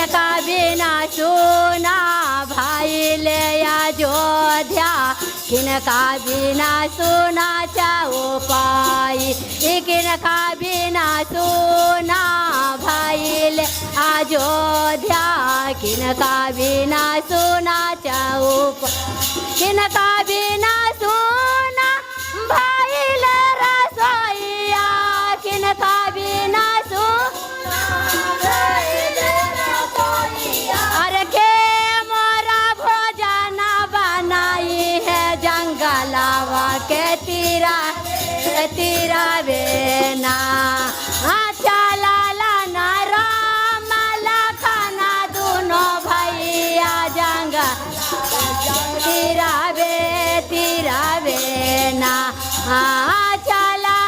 किनका बिना सुना भाई ले अयोध्या किनका बिना सुना चाओ पाई किनका बिना सुना भाई ले अयोध्या किनका बिना सुना चाओ किनका बिना सुना भाई ले रसोईया किनका बिना सुना अरे के मोरा भोजन बनाई है जंगलावा के तीरा बेना चला ना राम लखना दोनों भैया जंगल तीरा बेना चला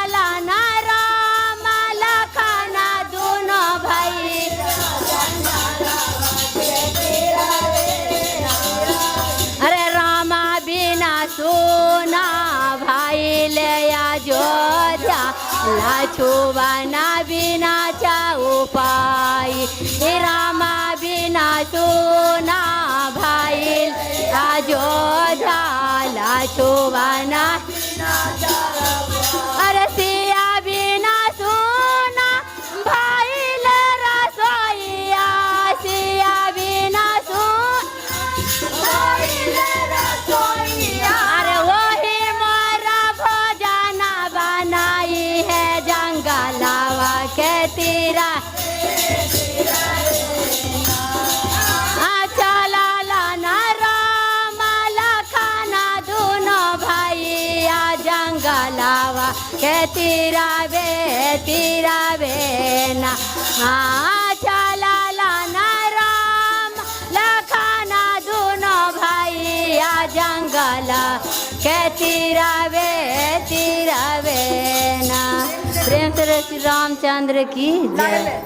ना राम लखना दोनों भाई अरे रामा बिना सोना भाई ले अयोध्या लछुबना बिना चाऊ पाई रामा बिना सोना भाई अयोध्या लछुबना अरे सिया बिना सोना भाई ले रसोईया सिया बिना अरे वही मोरा भोजन बनाई है जंगलावा के तीरा चला ना राम लखना दोनों भैया जंगलावा के तीरा बेना चला ना राम लखना दोनों भैया जंगल के तीरा बेना। प्रेम से श्री रामचंद्र की जय।